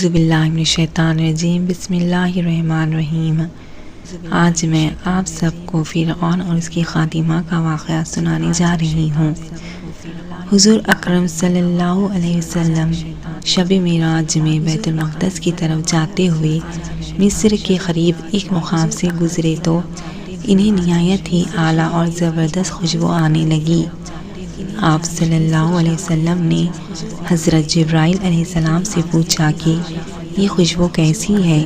اعوذ باللہ من الشیطان الرجیم، بسم اللہ الرحمن الرحیم۔ آج میں آپ سب کو فرعون اور اس کی خادمہ کا واقعہ سنانے جا رہی ہوں۔ حضور اکرم صلی اللہ علیہ وسلم شب معراج میں بیت المقدس کی طرف جاتے ہوئے مصر کے قریب ایک مقام سے گزرے تو انہیں نہایت ہی اعلیٰ اور زبردست خوشبو آنے لگی۔ آپ صلی اللہ علیہ وسلم نے حضرت جبرائیل علیہ السلام سے پوچھا کہ یہ خوشبو کیسی ہے؟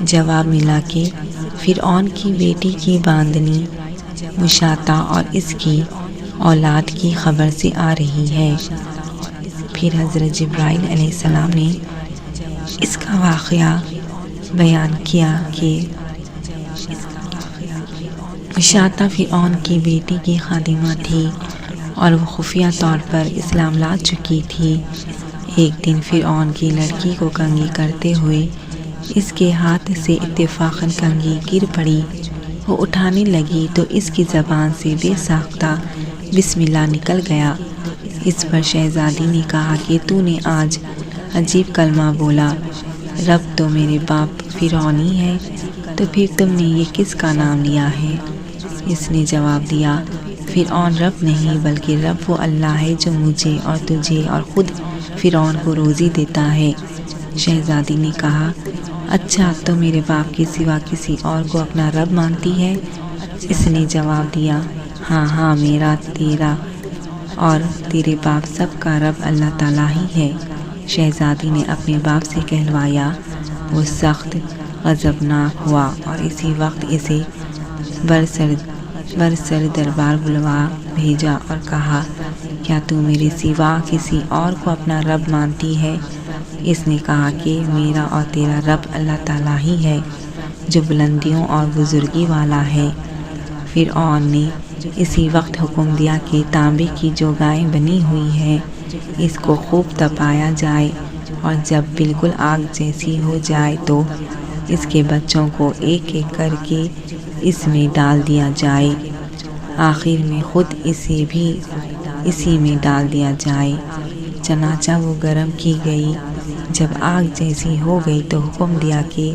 جواب ملا کہ فرعون کی بیٹی کی باندنی مشاطہ اور اس کی اولاد کی خبر سے آ رہی ہے۔ پھر حضرت جبرائیل علیہ السلام نے اس کا واقعہ بیان کیا کہ مشاطہ فرعون کی بیٹی کی خادمہ تھی اور وہ خفیہ طور پر اسلام لا چکی تھی۔ ایک دن فرعون کی لڑکی کو کنگھی کرتے ہوئے اس کے ہاتھ سے اتفاقاً کنگھی گر پڑی۔ وہ اٹھانے لگی تو اس کی زبان سے بے ساختہ بسم اللہ نکل گیا۔ اس پر شہزادی نے کہا کہ تو نے آج عجیب کلمہ بولا، رب تو میرے باپ فرعون ہی ہے، تو پھر تم نے یہ کس کا نام لیا ہے؟ اس نے جواب دیا، فرعون رب نہیں بلکہ رب وہ اللہ ہے جو مجھے اور تجھے اور خود فرعون کو روزی دیتا ہے۔ شہزادی نے کہا، اچھا تو میرے باپ کے سوا کسی اور کو اپنا رب مانتی ہے؟ اس نے جواب دیا، ہاں میرا، تیرا اور تیرے باپ سب کا رب اللہ تعالیٰ ہی ہے۔ شہزادی نے اپنے باپ سے کہلوایا۔ وہ سخت غضبناک ہوا اور اسی وقت اسے برسر دربار بلوا بھیجا اور کہا، کیا تو میرے سوا کسی اور کو اپنا رب مانتی ہے؟ اس نے کہا کہ میرا اور تیرا رب اللہ تعالیٰ ہی ہے جو بلندیوں اور بزرگی والا ہے۔ فرعون نے اسی وقت حکم دیا کہ تانبے کی جو گائے بنی ہوئی ہے اس کو خوب تپایا جائے اور جب بالکل آگ جیسی ہو جائے تو اس کے بچوں کو ایک ایک کر کے اس میں ڈال دیا جائے، آخر میں خود اسے بھی اسی میں ڈال دیا جائے۔ چنانچہ وہ گرم کی گئی۔ جب آگ جیسی ہو گئی تو حکم دیا کہ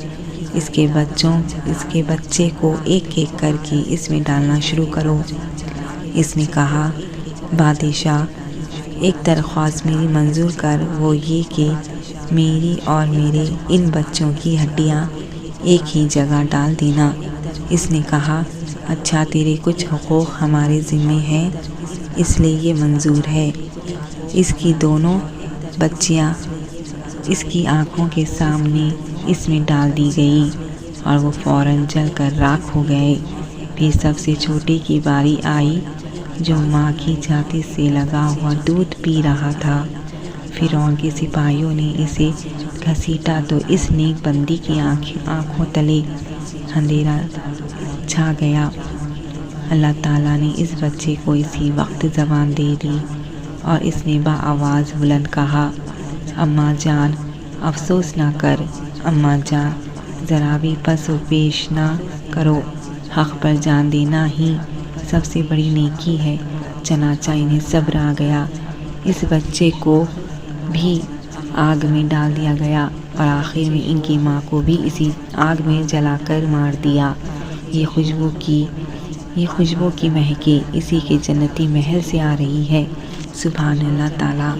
اس کے بچے کو ایک ایک کر کے اس میں ڈالنا شروع کرو۔ اس نے کہا، بادشاہ ایک درخواست میری منظور کر، وہ یہ کہ میری اور میرے ان بچوں کی ہڈیاں ایک ہی جگہ ڈال دینا۔ اس نے کہا، اچھا تیرے کچھ حقوق ہمارے ذمے ہیں اس لیے یہ منظور ہے۔ اس کی دونوں بچیاں اس کی آنکھوں کے سامنے اس میں ڈال دی گئیں اور وہ فوراً جل کر راکھ ہو گئے۔ پھر سب سے چھوٹے کی باری آئی جو ماں کی چھاتی سے لگا ہوا دودھ پی رہا تھا۔ فرعون کے سپاہیوں نے اسے گھسیٹا تو اس نیک بندی کی آنکھوں تلے اندھیرا چھا گیا۔ اللہ تعالیٰ نے اس بچے کو اسی وقت زبان دے دی اور اس نے بآواز بلند کہا، اماں جان افسوس نہ کر، اماں جان ذرا بھی پس و پیش نہ کرو، حق پر جان دینا ہی سب سے بڑی نیکی ہے۔ چنانچہ انہیں صبر آ گیا۔ اس بچے کو بھی آگ میں ڈال دیا گیا اور آخر میں ان کی ماں کو بھی اسی آگ میں جلا کر مار دیا۔ یہ خوشبو کی مہکیں اسی کے جنتی محل سے آ رہی ہے۔ سبحان اللہ تعالیٰ۔